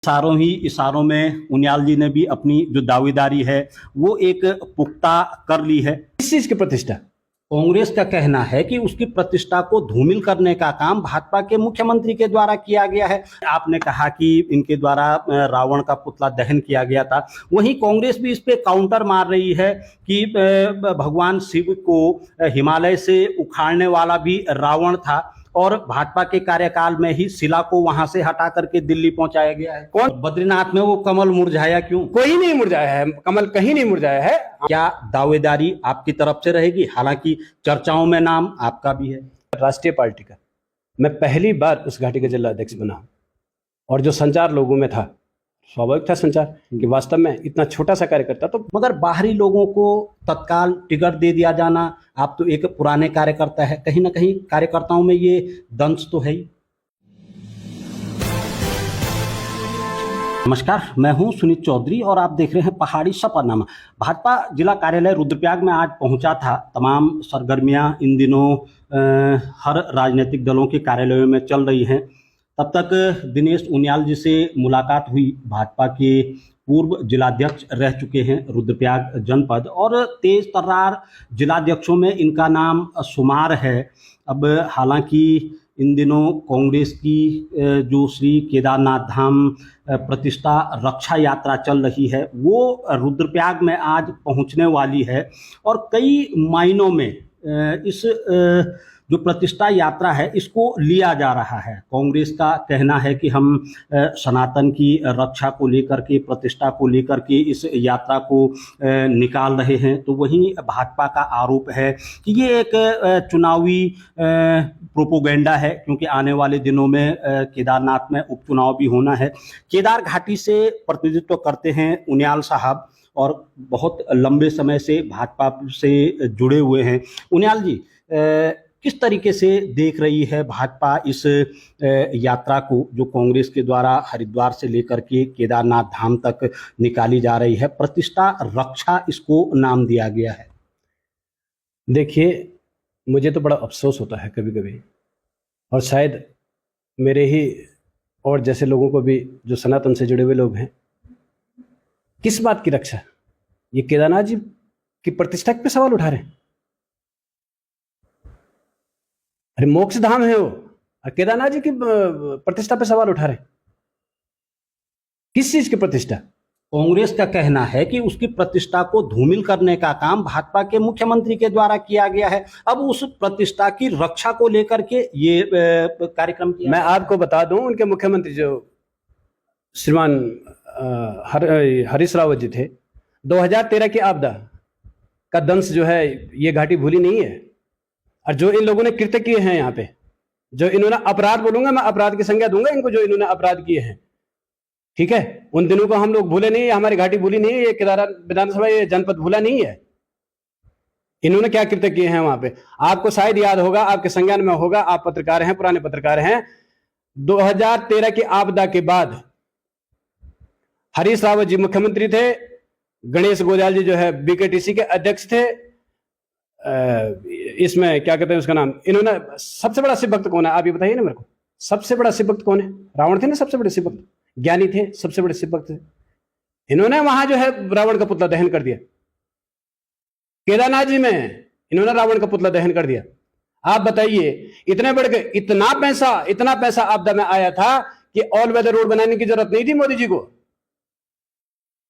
इशारों में उनियाल जी ने भी अपनी जो दावेदारी है वो एक पुख्ता कर ली है। किस चीज की प्रतिष्ठा? कांग्रेस का कहना है कि उसकी प्रतिष्ठा को धूमिल करने का काम भाजपा के मुख्यमंत्री के द्वारा किया गया है। आपने कहा कि इनके द्वारा रावण का पुतला दहन किया गया था, वहीं कांग्रेस भी इस पे काउंटर मार रही है कि भगवान शिव को हिमालय से उखाड़ने वाला भी रावण था और भाजपा के कार्यकाल में ही शिला को वहां से हटा करके दिल्ली पहुंचाया गया है। कौन बद्रीनाथ में वो कमल मुरझाया क्यों? कोई नहीं मुरझाया है, कमल कहीं नहीं मुरझाया है। क्या दावेदारी आपकी तरफ से रहेगी? हालांकि चर्चाओं में नाम आपका भी है। राष्ट्रीय पार्टी का मैं पहली बार उस घाटी का जिला अध्यक्ष बना और जो संचार लोगों में था, स्वाभाविक था संचार कि वास्तव में इतना छोटा सा कार्यकर्ता तो, मगर बाहरी लोगों को तत्काल टिकट दे दिया जाना, आप तो एक पुराने कार्यकर्ता है, कहीं ना कहीं कार्यकर्ताओं में ये दंश तो है ही। नमस्कार, मैं हूं सुनीत चौधरी और आप देख रहे हैं पहाड़ी सफरनामा। भाजपा जिला कार्यालय रुद्रप्रयाग में आज पहुंचा था। तमाम सरगर्मियां इन दिनों हर राजनीतिक दलों के कार्यालयों में चल रही हैं। तब तक दिनेश उनियाल जी से मुलाकात हुई। भाजपा के पूर्व जिलाध्यक्ष रह चुके हैं रुद्रप्रयाग जनपद और तेज तर्रार जिलाध्यक्षों में इनका नाम शुमार है। अब हालांकि इन दिनों कांग्रेस की जो श्री केदारनाथ धाम प्रतिष्ठा रक्षा यात्रा चल रही है वो रुद्रप्रयाग में आज पहुंचने वाली है और कई मायनों में इस जो प्रतिष्ठा यात्रा है इसको लिया जा रहा है। कांग्रेस का कहना है कि हम सनातन की रक्षा को लेकर के, प्रतिष्ठा को लेकर के इस यात्रा को निकाल रहे हैं, तो वहीं भाजपा का आरोप है कि ये एक चुनावी प्रोपोगेंडा है, क्योंकि आने वाले दिनों में केदारनाथ में उपचुनाव भी होना है। केदार घाटी से प्रतिनिधित्व करते हैं उनियाल साहब और बहुत लंबे समय से भाजपा से जुड़े हुए हैं। उनियाल जी, किस तरीके से देख रही है भाजपा इस यात्रा को जो कांग्रेस के द्वारा हरिद्वार से लेकर के केदारनाथ धाम तक निकाली जा रही है? प्रतिष्ठा रक्षा इसको नाम दिया गया है। देखिए, मुझे तो बड़ा अफसोस होता है कभी कभी, और शायद मेरे ही और जैसे लोगों को भी जो सनातन से जुड़े हुए लोग हैं, किस बात की रक्षा? ये केदारनाथ जी की प्रतिष्ठा पे सवाल उठा रहे हैं। अरे मोक्ष धाम है वो, और केदारनाथ जी की प्रतिष्ठा पे सवाल उठा रहे हैं। किस चीज की प्रतिष्ठा? कांग्रेस का कहना है कि उसकी प्रतिष्ठा को धूमिल करने का काम भाजपा के मुख्यमंत्री के द्वारा किया गया है। अब उस प्रतिष्ठा की रक्षा को लेकर के ये कार्यक्रम किया। मैं आपको बता दूं, उनके मुख्यमंत्री जो श्रीमान हरीश रावत जी थे, 2013 की आपदा का दंश जो है ये घाटी भूली नहीं है। और जो इन लोगों ने कृत्य किए हैं यहाँ पे, जो इन्होंने अपराध, बोलूंगा मैं, अपराध की संज्ञा दूंगा इनको, जो इन्होंने अपराध किए हैं, ठीक है, उन दिनों को हम लोग भूले नहीं है, हमारी घाटी भूली नहीं है, ये केदारनाथ विधानसभा, ये जनपद भूला नहीं है। इन्होंने क्या कृत्य किए हैं वहां पे आपको शायद याद होगा, आपके संज्ञान में होगा, आप पत्रकार हैं, पुराने पत्रकार हैं। 2013 की आपदा के बाद हरीश रावत जी मुख्यमंत्री थे, गणेश गोयल जी जो है बीकेटीसी के अध्यक्ष थे। इसमें क्या कहते हैं उसका नाम, इन्होंने सबसे बड़ा शिव भक्त कौन है आप ये बताइए ना मेरे को। सबसे बड़ा शिव भक्त कौन है? रावण थे ना सबसे बड़े शिव भक्त, ज्ञानी थे, सबसे बड़े शिव भक्त थे। इन्होंने वहां जो है रावण का पुतला दहन कर दिया। केदारनाथ जी में इन्होंने रावण का पुतला दहन कर दिया। आप बताइए, इतने बड़े, इतना पैसा आपदा में आया था कि ऑल वेदर रोड बनाने की जरूरत नहीं थी मोदी जी को।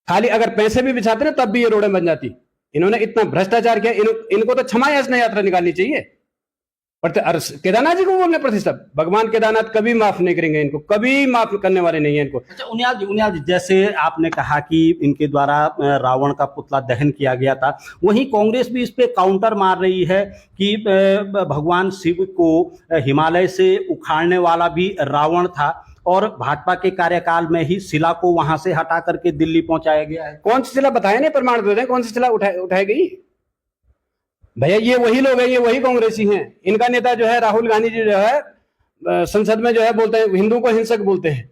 खाली अगर पैसे भी बिछाते ना तब भी ये रोडें बन जाती। इन्होंने इतना भ्रष्टाचार किया, इनको तो क्षमा याचना यात्रा निकालनी चाहिए। पर केदारनाथ जी को बोलने प्रतिष्ठा, भगवान केदारनाथ कभी माफ नहीं करेंगे, इनको कभी माफ करने वाले नहीं है इनको। अच्छा उनियाल जी, जैसे आपने कहा कि इनके द्वारा रावण का पुतला दहन किया गया था, वहीं कांग्रेस भी इस पे काउंटर मार रही है कि भगवान शिव को हिमालय से उखाड़ने वाला भी रावण था और भाजपा के कार्यकाल में ही शिला को वहां से हटा करके दिल्ली पहुंचाया गया है। कौन सी शिला बताया नहीं, प्रमाण दे दें, कौन सी शिला उठाई गई? भैया ये वही लोग हैं, ये वही कांग्रेसी हैं। इनका नेता जो है राहुल गांधी जी जो है संसद में जो है बोलते हैं हिंदुओं को हिंसक बोलते हैं,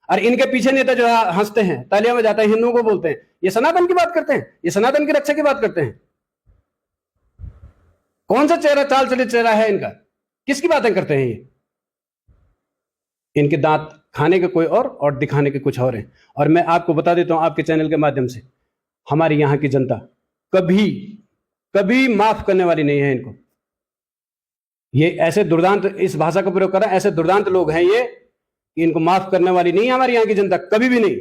और इनके पीछे नेता जो है हंसते हैं, तालियां में जाते हैं, हिंदुओं को बोलते हैं। ये सनातन की बात करते हैं, ये सनातन की रक्षा की बात करते हैं। कौन सा चेहरा, चाल चलित चेहरा है इनका? किसकी बातें करते हैं ये? इनके दांत खाने के कोई और दिखाने के कुछ और हैं। और मैं आपको बता देता हूं आपके चैनल के माध्यम से, हमारी यहाँ की जनता कभी कभी माफ करने वाली नहीं है इनको। ये ऐसे दुर्दांत, इस भाषा का प्रयोग कर रहे हैं, ऐसे दुर्दांत लोग हैं ये कि इनको माफ करने वाली नहीं है हमारी यहाँ की जनता, कभी भी नहीं।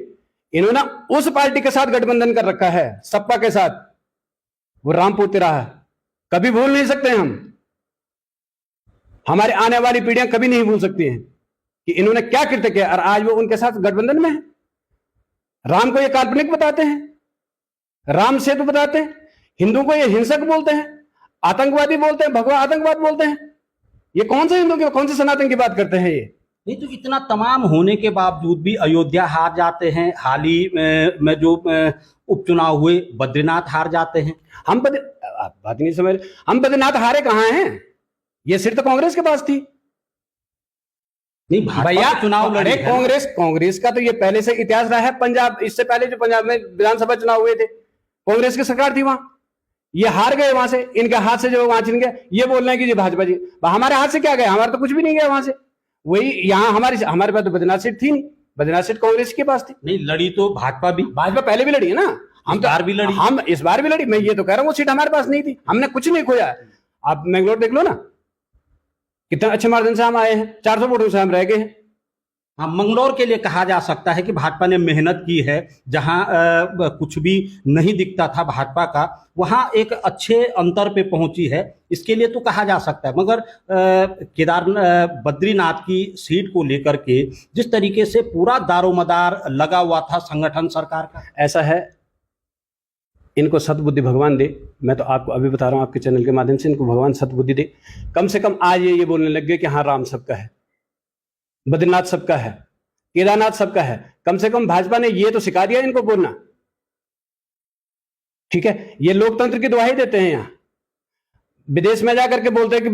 इन्होंने उस पार्टी के साथ गठबंधन कर रखा है, सपा के साथ, वो रामपुर तिराहा, कभी भूल नहीं सकते हम। हमारी आने वाली पीढ़ियां कभी नहीं भूल सकती हैं कि इन्होंने क्या कृत्य किया, और आज वो उनके साथ गठबंधन में है। राम को ये काल्पनिक बताते हैं, राम सेतु बताते हैं, हिंदू को ये हिंसक बोलते हैं, आतंकवादी बोलते हैं, भगवा आतंकवाद बोलते हैं। ये कौन से हिंदू के, कौन से सनातन की बात करते हैं ये? नहीं तो इतना तमाम होने के बावजूद भी अयोध्या हार जाते हैं, हाल ही में जो उपचुनाव हुए बद्रीनाथ हार जाते हैं। आप बात नहीं समझ, हम बद्रीनाथ हारे कहां हैं? ये सीट तो कांग्रेस के पास थी। नहीं भैया चुनाव लड़े, कांग्रेस का तो ये पहले से इतिहास रहा है। पंजाब, इससे पहले जो पंजाब में विधानसभा चुनाव हुए थे, कांग्रेस की सरकार थी वहां, ये हार गए वहां से, इनके हाथ से जो वहां छिन गए। ये बोल रहे हैं कि जी भाजपा जी, हमारे हाथ से क्या गया? हमारा तो कुछ भी नहीं गया वहां से। वही यहाँ हमारे पास तो बद्रीनाथ सीट थी नहीं, बद्रीनाथ सीट कांग्रेस के पास थी। नहीं लड़ी तो भाजपा भी, भाजपा पहले भी लड़ी है ना, हम बार भी लड़ी, हम इस बार भी लड़ी। मैं ये तो कह रहा हूँ वो सीट हमारे पास नहीं थी, हमने कुछ नहीं खोया। आप मैंगलोर देख लो ना, कितने अच्छे मार्जिन से हम आए हैं, 400 वोटों से हम रह गए हैं। हाँ, मंगलौर के लिए कहा जा सकता है कि भाजपा ने मेहनत की है, जहां कुछ भी नहीं दिखता था भाजपा का, वहां एक अच्छे अंतर पे पहुंची है, इसके लिए तो कहा जा सकता है। मगर बद्रीनाथ की सीट को लेकर के जिस तरीके से पूरा दारोमदार लगा हुआ था संगठन सरकार का, ऐसा है, इनको सद्बुद्धि भगवान दे। मैं तो आपको अभी बता रहा हूं आपके चैनल के माध्यम से, इनको भगवान सद्बुद्धि दे। कम से कम आज ये बोलने लग गए कि हाँ राम सबका है, बद्रीनाथ सबका है, केदारनाथ सबका है। कम से कम भाजपा ने ये तो सिखा दिया इनको बोलना, ठीक है। ये लोकतंत्र की दुहाई देते हैं, यहाँ विदेश में जाकर के बोलते हैं कि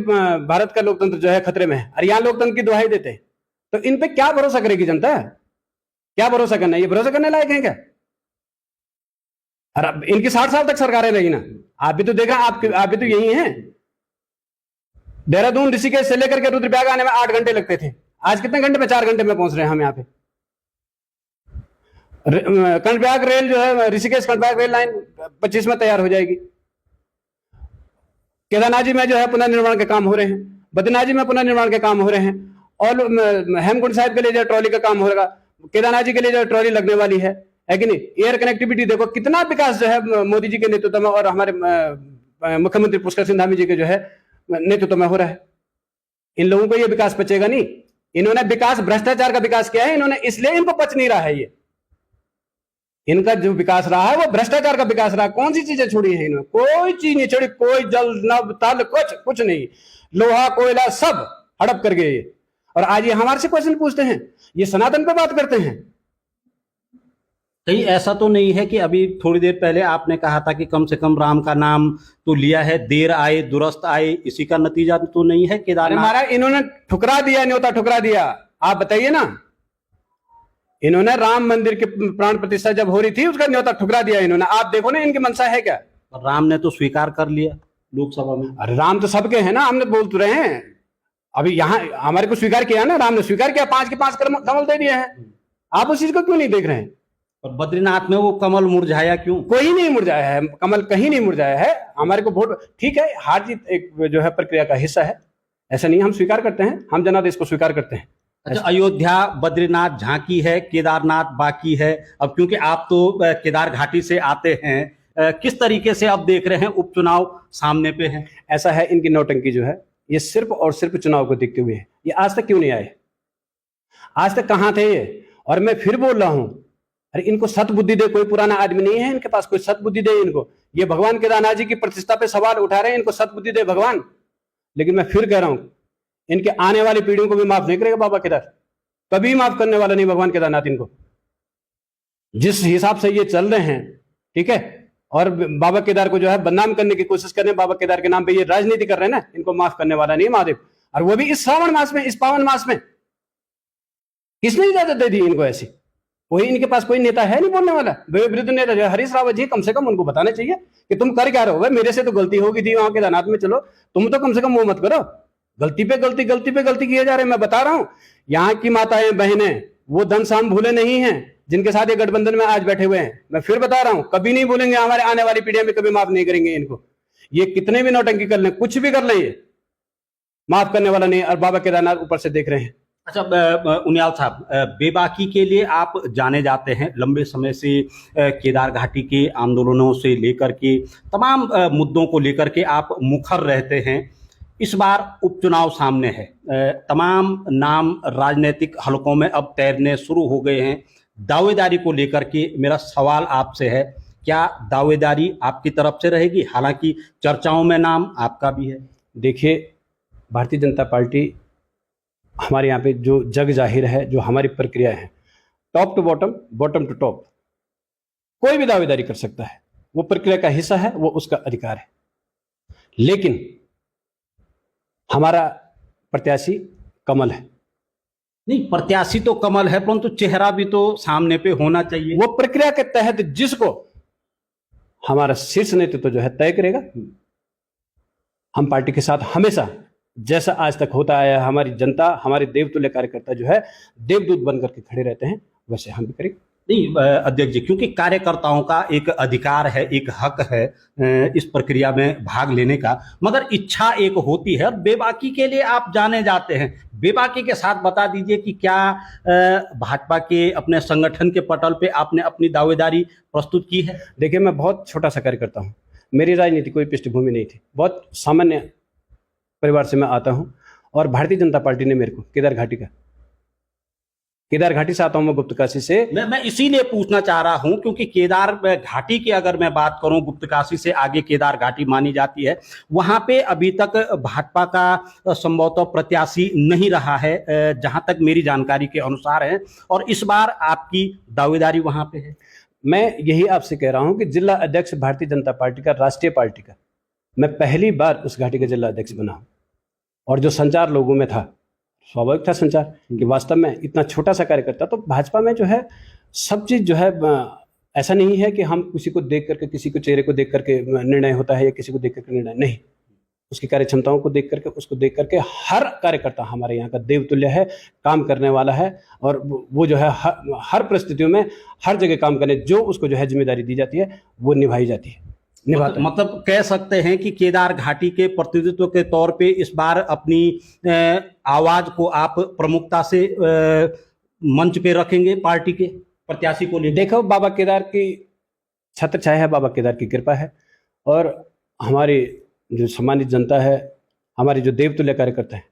भारत का लोकतंत्र जो है खतरे में है, और यहाँ लोकतंत्र की दुहाई देते हैं। तो इन पे क्या भरोसा करेगी जनता? क्या भरोसा करना है? ये भरोसा करने लायक है क्या? और इनकी 60 साल तक सरकारें रही ना, आप भी तो देखा, आप भी तो यही हैं। देहरादून ऋषिकेश से लेकर के रुद्रप्रयाग आने में 8 घंटे लगते थे, आज कितने घंटे में? 4 घंटे में पहुंच रहे हैं हम यहाँ पे। कर्णप्रयाग रेल जो है, ऋषिकेश कर्णप्रयाग रेल लाइन 25 में तैयार हो जाएगी। केदारनाथ जी में जो है पुनर्निर्माण के काम हो रहे हैं, बद्रीनाथ जी में पुनर्निर्माण के काम हो रहे हैं, और हेमकुंड साहिब के लिए जो ट्रॉली का काम हो रहा, केदारनाथ जी के लिए जो ट्रॉली लगने वाली है कि नहीं। एयर कनेक्टिविटी देखो, कितना विकास जो है मोदी जी के नेतृत्व में और हमारे मुख्यमंत्री पुष्कर सिंह धामी जी के जो है नेतृत्व में हो रहा है। इन लोगों को ये विकास पचेगा नहीं। इन्होंने विकास, भ्रष्टाचार का विकास किया है इन्होंने, इसलिए इनको पच नहीं रहा है। ये इनका जो विकास रहा है वो भ्रष्टाचार का विकास रहा। कौन सी चीजें छोड़ी है इन्होंने? कोई चीज नहीं छोड़ी, कोई जल नभ तल कुछ नहीं, लोहा कोयला सब हड़प कर गए ये। और आज ये हमारे से क्वेश्चन पूछते हैं, ये सनातन पे बात करते हैं। कहीं ऐसा तो नहीं है कि अभी थोड़ी देर पहले आपने कहा था कि कम से कम राम का नाम तो लिया है, देर आए दुरुस्त आए, इसी का नतीजा तो नहीं है केदारनाथ? महाराज इन्होंने ठुकरा दिया, न्योता ठुकरा दिया। आप बताइए ना, इन्होंने राम मंदिर की प्राण प्रतिष्ठा जब हो रही थी उसका न्योता ठुकरा दिया इन्होंने। आप देखो ना इनकी मंशा है क्या? राम ने तो स्वीकार कर लिया लोकसभा में। अरे राम तो सबके हैं ना, हमने बोल तो रहे हैं। अभी यहाँ हमारे को स्वीकार किया ना, राम ने स्वीकार किया, 5 के 5 कमल दे दिए हैं। आप उस चीज को क्यों नहीं देख रहे हैं? और बद्रीनाथ में वो कमल मुरझाया क्यों? कोई नहीं मुरझाया है, कमल कहीं नहीं मुरझाया है। हमारे को वोट, ठीक है, हार जीत एक जो है प्रक्रिया का हिस्सा है, ऐसा नहीं, हम स्वीकार करते हैं, हम जनादेश को स्वीकार करते हैं। अच्छा, अयोध्या बद्रीनाथ झांकी है, केदारनाथ बाकी है। अब क्योंकि आप तो केदार घाटी से आते हैं, किस तरीके से अब देख रहे हैं उपचुनाव सामने पे है? ऐसा है, इनकी नौटंकी जो है ये सिर्फ और सिर्फ चुनाव को देखते हुए है। ये आज तक क्यों नहीं आए? आज तक कहां थे ये? और मैं फिर बोल रहा हूं, अरे इनको सतबुद्धि दे, कोई पुराना आदमी नहीं है इनके पास, कोई सतबुद्धि दे इनको। ये भगवान केदारनाथ जी की प्रतिष्ठा पे सवाल उठा रहे हैं, इनको सतबुद्धि दे भगवान। लेकिन मैं फिर कह रहा हूं, इनके आने वाली पीढ़ियों को भी माफ नहीं करेगा बाबा केदार, कभी माफ करने वाला नहीं भगवान केदारनाथ इनको। जिस हिसाब से ये चल रहे हैं, ठीक है, और बाबा केदार को जो है बदनाम करने की कोशिश कर रहे हैं, बाबा केदार के नाम पे ये राजनीति कर रहे हैं ना, इनको माफ करने वाला नहीं महादेव। और वो भी इस श्रावण मास में, इस पावन मास में। किसने इजाजत दे दी इनको ऐसी? कोई इनके पास कोई नेता है नहीं बोलने वाला। वृद्ध नेता जो हरीश रावत जी, कम से कम उनको बताना चाहिए कि तुम कर क्या रहे हो। भाई मेरे से तो गलती होगी थी वहां केदारनाथ में, चलो तुम तो कम से कम वो मत करो। गलती पे गलती किए जा रहे हैं। मैं बता रहा हूं, यहाँ की माताएं बहनें वो दंश हम भूले नहीं हैं जिनके साथ ये गठबंधन में आज बैठे हुए हैं। मैं फिर बता रहा हूं, कभी नहीं भूलेंगे, हमारे आने वाली पीढ़ियां में कभी माफ नहीं करेंगे इनको। ये कितने भी नौटंकी कर लें, कुछ भी कर लें, ये माफ करने वाला नहीं। और बाबा केदारनाथ ऊपर से देख रहे हैं। अच्छा उनियाल साहब, बेबाकी के लिए आप जाने जाते हैं, लंबे समय से केदार घाटी के आंदोलनों से लेकर के तमाम मुद्दों को लेकर के आप मुखर रहते हैं। इस बार उपचुनाव सामने है, तमाम नाम राजनीतिक हलकों में अब तैरने शुरू हो गए हैं। दावेदारी को लेकर के मेरा सवाल आपसे है, क्या दावेदारी आपकी तरफ से रहेगी? हालांकि चर्चाओं में नाम आपका भी है। देखिए, भारतीय जनता पार्टी हमारे यहाँ पे जो जग जाहिर है, जो हमारी प्रक्रिया है, top to bottom, bottom to top, कोई भी दावेदारी कर सकता है। वो प्रक्रिया का हिस्सा है, वो उसका अधिकार है। लेकिन हमारा प्रत्याशी कमल है। नहीं, प्रत्याशी तो कमल है, परंतु चेहरा भी तो सामने पे होना चाहिए। वो प्रक्रिया के तहत जिसको हमारा शीर्ष नेतृत्व जो है तय करेगा। हम पार्टी के साथ हमेशा, जैसा आज तक होता आया, हमारी जनता, हमारे देवतुल्य कार्यकर्ता जो है देवदूत बनकर के खड़े रहते हैं, वैसे हम भी करेंगे। नहीं अध्यक्ष जी, क्योंकि कार्यकर्ताओं का एक अधिकार है, एक हक है इस प्रक्रिया में भाग लेने का, मगर इच्छा एक होती है। और बेबाकी के लिए आप जाने जाते हैं, बेबाकी के साथ बता दीजिए कि क्या भाजपा के अपने संगठन के पटल पे आपने अपनी दावेदारी प्रस्तुत की है? देखिए, मैं बहुत छोटा सा कार्यकर्ता हूँ, मेरी राजनीति कोई पृष्ठभूमि नहीं थी, बहुत सामान्य परिवार से मैं आता हूं। और भारतीय जनता पार्टी ने मेरे को केदार घाटी से आता हूं मैं, गुप्तकाशी से। मैं इसीलिए पूछना चाह रहा हूं क्योंकि केदार घाटी की अगर मैं बात करूं, गुप्तकाशी से आगे केदार घाटी मानी जाती है, वहां पे अभी तक भाजपा का संभवतः प्रत्याशी नहीं रहा है, जहां तक मेरी जानकारी के अनुसार है। और इस बार आपकी दावेदारी वहां पे है। मैं यही आपसे कह रहा हूं कि जिला अध्यक्ष भारतीय जनता पार्टी का, राष्ट्रीय पार्टी का, मैं पहली बार उस घाटी का जिला अध्यक्ष बना हूं। और जो संचार लोगों में था, स्वाभाविक था संचार, कि वास्तव में इतना छोटा सा कार्यकर्ता, तो भाजपा में जो है सब चीज़ जो है, ऐसा नहीं है कि हम किसी को देख करके, किसी को चेहरे को देख करके निर्णय होता है या किसी को देख करके निर्णय नहीं। उसकी कार्य क्षमताओं को देख करके, उसको देख करके हर कार्यकर्ता हमारे यहाँ का देवतुल्य है, काम करने वाला है। और वो जो है हर परिस्थितियों में, हर जगह काम करने, जो उसको जो है जिम्मेदारी दी जाती है वो निभाई जाती है। मतलब कह सकते हैं कि केदार घाटी के प्रतिनिधित्व के तौर पे इस बार अपनी आवाज को आप प्रमुखता से मंच पे रखेंगे पार्टी के प्रत्याशी को लेकर। देखो, बाबा केदार की छत्र छाया है, बाबा केदार की कृपा है, और हमारी जो सम्मानित जनता है, हमारे जो देवतुल्य कार्यकर्ता हैं,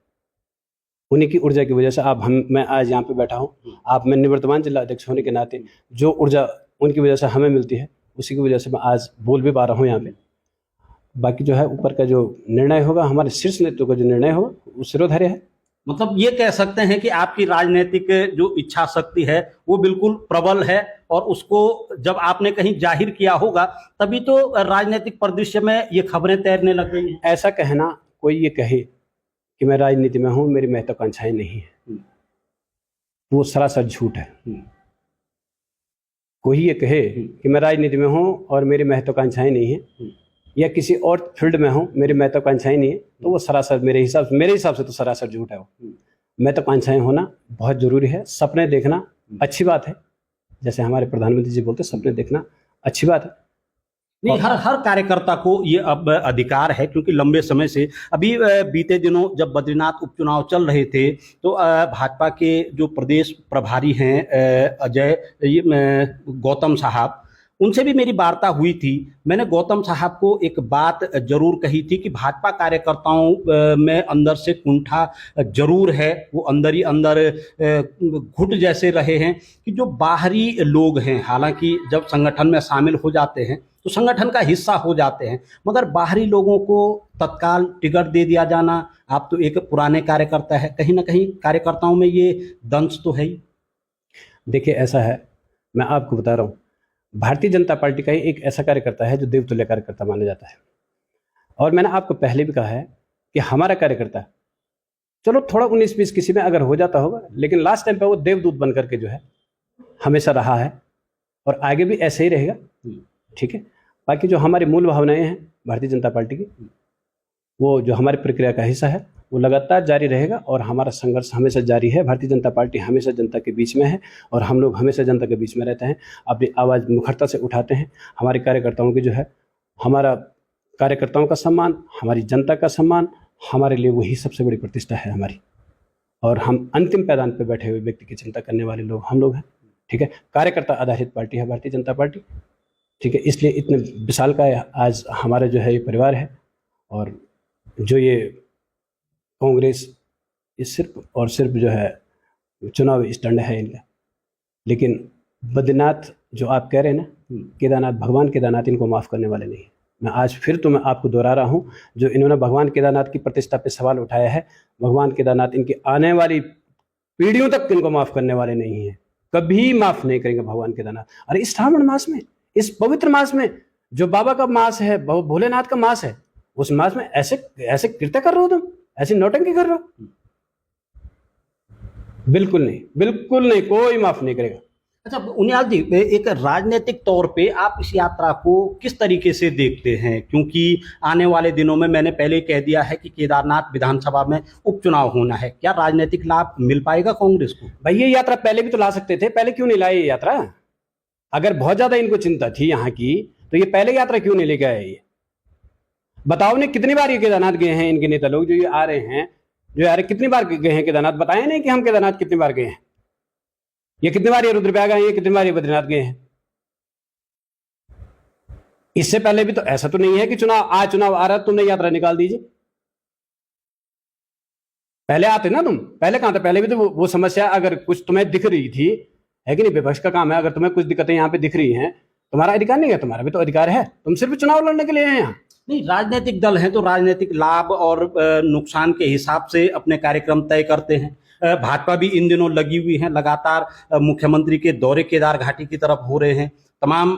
उन्हीं की ऊर्जा की वजह से मैं आज यहाँ पे बैठा हूँ। आप में निवर्तमान जिला अध्यक्ष होने के नाते जो ऊर्जा उनकी वजह से हमें मिलती है, उसी की वजह से मैं आज बोल भी पा रहा हूँ यहाँ पे। बाकी जो है ऊपर का जो निर्णय होगा, हमारे शीर्ष नेतृत्व का जो निर्णय होगा, वो सिरोधार्य है। मतलब ये कह सकते हैं कि आपकी राजनीतिक जो इच्छा शक्ति है वो बिल्कुल प्रबल है, और उसको जब आपने कहीं जाहिर किया होगा तभी तो राजनीतिक परिदृश्य में ये खबरें तैरने लग गई हैं। ऐसा कहना, कोई ये कहे कि मैं राजनीति में हूँ, मेरी महत्वाकांक्षाएं नहीं है, वो सरासर झूठ है। कोई ये कहे कि मैं राजनीति में हूँ और मेरी महत्वाकांक्षाएं नहीं है, या किसी और फील्ड में हूँ, मेरी महत्वाकांक्षाएं नहीं है, तो वो सरासर मेरे हिसाब से तो सरासर झूठ है। वो महत्वाकांक्षाएं होना बहुत जरूरी है। सपने देखना अच्छी बात है, जैसे हमारे प्रधानमंत्री जी बोलते, सपने देखना अच्छी बात है। नहीं, हर कार्यकर्ता को ये अब अधिकार है, क्योंकि लंबे समय से, अभी बीते दिनों जब बद्रीनाथ उपचुनाव चल रहे थे तो भाजपा के जो प्रदेश प्रभारी हैं गौतम साहब, उनसे भी मेरी वार्ता हुई थी। मैंने गौतम साहब को एक बात जरूर कही थी कि भाजपा कार्यकर्ताओं में अंदर से कुंठा जरूर है, वो अंदर ही अंदर घुट जैसे रहे हैं कि जो बाहरी लोग हैं, हालांकि जब संगठन में शामिल हो जाते हैं तो संगठन का हिस्सा हो जाते हैं, मगर बाहरी लोगों को तत्काल टिकट दे दिया जाना, आप तो एक पुराने कार्यकर्ता है, कहीं ना कहीं कार्यकर्ताओं में ये दंश तो है ही। देखिए, ऐसा है, मैं आपको बता रहा हूँ, भारतीय जनता पार्टी का ही एक ऐसा कार्यकर्ता है जो देवतुल्य कार्यकर्ता माना जाता है। और मैंने आपको पहले भी कहा है कि हमारा कार्यकर्ता, चलो थोड़ा 19-20 किसी में अगर हो जाता होगा, लेकिन लास्ट टाइम पे वो देवदूत बन करके जो है हमेशा रहा है और आगे भी ऐसे ही रहेगा। ठीक है। बाकी जो हमारी मूल भावनाएं हैं भारतीय जनता पार्टी की, वो जो हमारी प्रक्रिया का हिस्सा है, वो लगातार जारी रहेगा और हमारा संघर्ष हमेशा जारी है। भारतीय जनता पार्टी हमेशा जनता के बीच में है और हम लोग हमेशा जनता के बीच में रहते हैं, अपनी आवाज़ मुखरता से उठाते हैं। हमारे कार्यकर्ताओं की जो है, हमारा कार्यकर्ताओं का सम्मान, हमारी जनता का सम्मान, हमारे लिए वही सबसे बड़ी प्रतिष्ठा है हमारी। और हम अंतिम पैदान पर बैठे हुए व्यक्ति की चिंता करने वाले लोग हम लोग हैं, ठीक है। कार्यकर्ता आधारित पार्टी है भारतीय जनता पार्टी, ठीक है। इसलिए इतने विशालकाय आज हमारा जो है ये परिवार है। और जो ये कांग्रेस, ये सिर्फ और सिर्फ जो है चुनावी स्टंट है इनका। लेकिन बद्रीनाथ जो आप कह रहे हैं ना, केदारनाथ, भगवान केदारनाथ इनको माफ़ करने वाले नहीं। मैं आज फिर तो मैं आपको दोहरा रहा हूँ, जो इन्होंने भगवान केदारनाथ की प्रतिष्ठा पे सवाल उठाया है, भगवान केदारनाथ इनकी आने वाली पीढ़ियों तक इनको माफ़ करने वाले नहीं हैं, कभी माफ़ नहीं करेंगे भगवान केदारनाथ। अरे इस श्रावण मास में, इस पवित्र मास में, जो बाबा का मास है, भोलेनाथ का मास है, उस मास में ऐसे ऐसे कृत्य कर रहे हो तुम, ऐसी नौटंकी कर रहे हो? बिल्कुल नहीं, बिल्कुल नहीं, कोई माफ नहीं करेगा। अच्छा उनियाल जी, एक राजनीतिक तौर पे आप इस यात्रा को किस तरीके से देखते हैं? क्योंकि आने वाले दिनों में मैंने पहले कह दिया है कि केदारनाथ विधानसभा में उपचुनाव होना है, क्या राजनीतिक लाभ मिल पाएगा कांग्रेस को? भाई ये यात्रा पहले भी तो ला सकते थे, पहले क्यों नहीं लाए ये यात्रा? अगर बहुत ज्यादा इनको चिंता थी यहाँ की, तो ये पहले यात्रा क्यों नहीं लेके आए? ये बताओ ने कितनी बार ये केदारनाथ गए हैं इनके नेता लोग, जो ये आ रहे हैं, जो यार कितनी बार गए हैं केदारनाथ? बताए नहीं कि हम केदारनाथ कितनी बार गए हैं, ये कितनी बार ये रुद्रप्रयाग गए हैं, कितनी बार ये बद्रीनाथ गए हैं। इससे पहले भी तो ऐसा तो नहीं है कि चुनाव आ रहा तुमने यात्रा निकाल दीजिए। पहले आते ना तुम, पहले कहां था? पहले भी तो वो समस्या अगर कुछ तुम्हें दिख रही थी, है कि नहीं? विपक्ष का काम है, अगर तुम्हें कुछ दिक्कतें यहाँ पे दिख रही हैं, तुम्हारा अधिकार नहीं है? तुम्हारा भी तो अधिकार है, तुम सिर्फ चुनाव लड़ने के लिए हैं यहाँ। नहीं, राजनीतिक दल हैं तो राजनीतिक लाभ और नुकसान के हिसाब से अपने कार्यक्रम तय करते हैं। भाजपा भी इन दिनों लगी हुई है, लगातार मुख्यमंत्री के दौरे केदार घाटी की तरफ हो रहे हैं, तमाम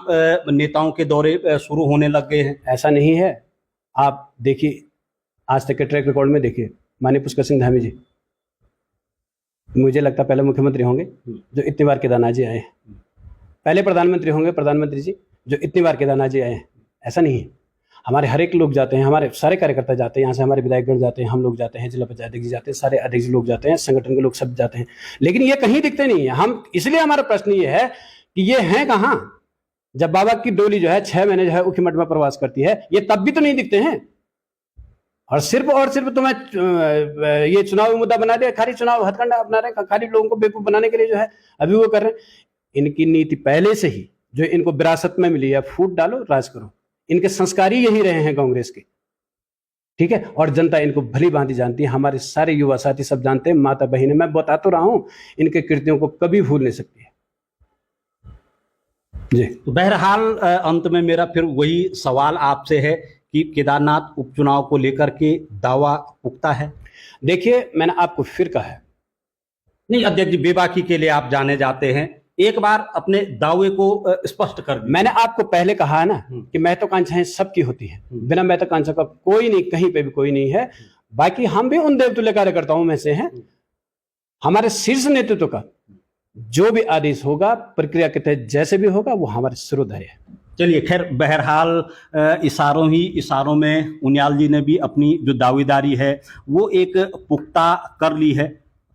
नेताओं के दौरे शुरू होने लग गए हैं। ऐसा नहीं है, आप देखिए आज तक के ट्रैक रिकॉर्ड में देखिए, माननीय पुष्कर सिंह धामी जी, मुझे लगता है पहले मुख्यमंत्री होंगे जो इतनी बार केदारनाथ जी आए हैं, पहले प्रधानमंत्री होंगे प्रधानमंत्री जी जो इतनी बार केदारनाथ जी आए हैं। ऐसा नहीं है, हमारे हर एक लोग जाते हैं, हमारे सारे कार्यकर्ता जाते हैं, यहाँ से हमारे विधायकगण जाते हैं, हम लोग जाते हैं, जिला पंचायत अध्यक्ष जाते हैं, सारे अध्यक्ष लोग जाते हैं, संगठन के लोग सब जाते हैं, लेकिन ये कहीं दिखते नहीं है। हम इसलिए हमारा प्रश्न ये है कि ये हैं कहाँ? जब बाबा की डोली जो है 6 महीने जो है उखीमठ में प्रवास करती है, ये तब भी तो नहीं दिखते हैं। और सिर्फ तुम्हें ये चुनावी मुद्दा बना दिया, खाली चुनाव हथकंडा अपना रहे, खाली लोगों को बेवकूफ बनाने के लिए जो है अभी वो कर रहे हैं। इनकी नीति पहले से ही जो इनको विरासत में मिली है, फूट डालो राज करो, इनके संस्कार ही यही रहे हैं कांग्रेस के, ठीक है। और जनता इनको भली भांति जानती है, हमारे सारे युवा साथी सब जानते हैं, माता बहनें, मैं बता तो रहा हूं, इनके कृत्यों को कभी भूल नहीं सकती है जी। तो बहरहाल अंत में मेरा फिर वही सवाल आपसे है कि केदारनाथ उपचुनाव को लेकर के दावा पुख्ता है? देखिए मैंने आपको फिर कहा है, नहीं अध्यक्ष जी, बेबाकी के लिए आप जाने जाते हैं, एक बार अपने दावे को स्पष्ट कर दीजिए। मैंने आपको पहले कहा है ना कि महत्वाकांक्षाएं सबकी होती है, बिना महत्वाकांक्षा का कोई नहीं, कहीं पे भी कोई नहीं है। बाकी हम भी उन देवतुल्य कार्यकर्ताओं में से हैं। हमारे शीर्ष नेतृत्व का जो भी आदेश होगा, प्रक्रिया के तहत जैसे भी होगा, वो हमारे सिरोधर्य है। चलिए खैर, बहरहाल इशारों में उनियाल जी ने भी अपनी जो दावेदारी है वो एक पुख्ता कर ली है,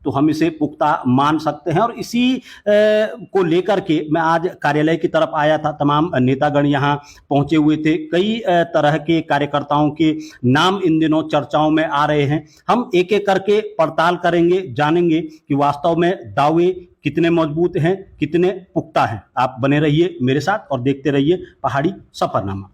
तो हम इसे पुख्ता मान सकते हैं। और इसी को लेकर के मैं आज कार्यालय की तरफ आया था, तमाम नेतागण यहाँ पहुँचे हुए थे, कई तरह के कार्यकर्ताओं के नाम इन दिनों चर्चाओं में आ रहे हैं। हम एक एक करके पड़ताल करेंगे, जानेंगे कि वास्तव में दावे कितने मजबूत हैं, कितने पुख्ता हैं। आप बने रहिए मेरे साथ और देखते रहिए पहाड़ी सफरनामा।